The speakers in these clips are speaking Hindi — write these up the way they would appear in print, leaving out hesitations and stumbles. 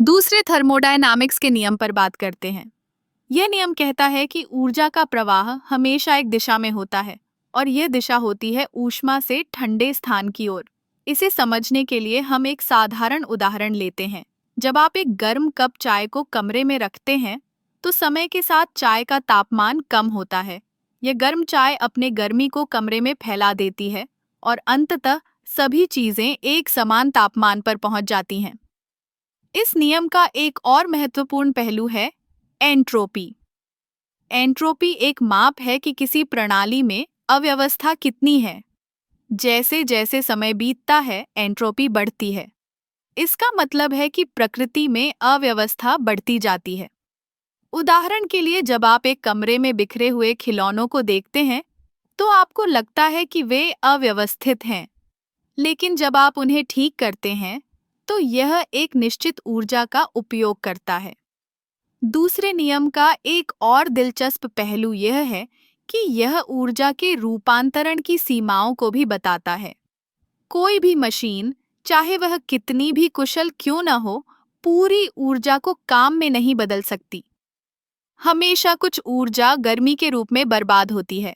दूसरे थर्मोडायनामिक्स के नियम पर बात करते हैं। यह नियम कहता है कि ऊर्जा का प्रवाह हमेशा एक दिशा में होता है और यह दिशा होती है ऊष्मा से ठंडे स्थान की ओर। इसे समझने के लिए हम एक साधारण उदाहरण लेते हैं। जब आप एक गर्म कप चाय को कमरे में रखते हैं तो समय के साथ चाय का तापमान कम होता है। यह गर्म चाय अपने गर्मी को कमरे में फैला देती है और अंततः सभी चीजें एक समान तापमान पर पहुंच जाती हैं। इस नियम का एक और महत्वपूर्ण पहलू है एंट्रोपी। एंट्रोपी एक माप है कि किसी प्रणाली में अव्यवस्था कितनी है। जैसे जैसे समय बीतता है, एंट्रोपी बढ़ती है। इसका मतलब है कि प्रकृति में अव्यवस्था बढ़ती जाती है। उदाहरण के लिए, जब आप एक कमरे में बिखरे हुए खिलौनों को देखते हैं, तो आपको लगता है कि वे अव्यवस्थित हैं। लेकिन जब आप उन्हें ठीक करते हैं, तो यह एक निश्चित ऊर्जा का उपयोग करता है। दूसरे नियम का एक और दिलचस्प पहलू यह है कि यह ऊर्जा के रूपांतरण की सीमाओं को भी बताता है। कोई भी मशीन, चाहे वह कितनी भी कुशल क्यों न हो, पूरी ऊर्जा को काम में नहीं बदल सकती। हमेशा कुछ ऊर्जा गर्मी के रूप में बर्बाद होती है।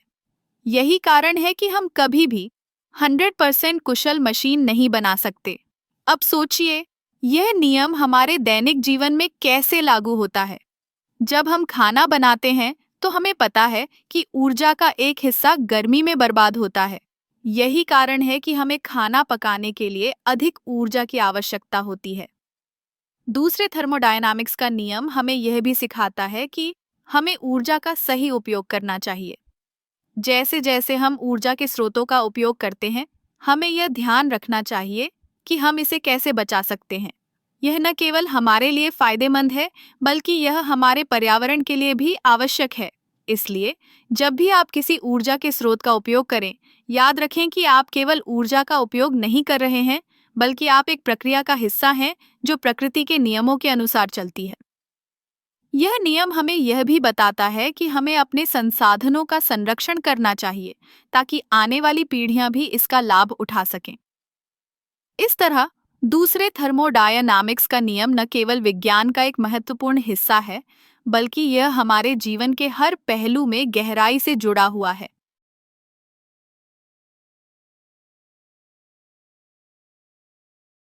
यही कारण है कि हम कभी भी 100% कुशल मशीन नहीं बना सकते। अब सोचिए, यह नियम हमारे दैनिक जीवन में कैसे लागू होता है। जब हम खाना बनाते हैं तो हमें पता है कि ऊर्जा का एक हिस्सा गर्मी में बर्बाद होता है। यही कारण है कि हमें खाना पकाने के लिए अधिक ऊर्जा की आवश्यकता होती है। दूसरे थर्मोडायनामिक्स का नियम हमें यह भी सिखाता है कि हमें ऊर्जा का सही उपयोग करना चाहिए। जैसे जैसे हम ऊर्जा के स्रोतों का उपयोग करते हैं, हमें यह ध्यान रखना चाहिए कि हम इसे कैसे बचा सकते हैं। यह न केवल हमारे लिए फायदेमंद है, बल्कि यह हमारे पर्यावरण के लिए भी आवश्यक है। इसलिए जब भी आप किसी ऊर्जा के स्रोत का उपयोग करें, याद रखें कि आप केवल ऊर्जा का उपयोग नहीं कर रहे हैं, बल्कि आप एक प्रक्रिया का हिस्सा हैं जो प्रकृति के नियमों के अनुसार चलती है। यह नियम हमें यह भी बताता है कि हमें अपने संसाधनों का संरक्षण करना चाहिए, ताकि आने वाली पीढ़ियां भी इसका लाभ उठा सकें। इस तरह दूसरे थर्मोडायनामिक्स का नियम न केवल विज्ञान का एक महत्वपूर्ण हिस्सा है, बल्कि यह हमारे जीवन के हर पहलू में गहराई से जुड़ा हुआ है।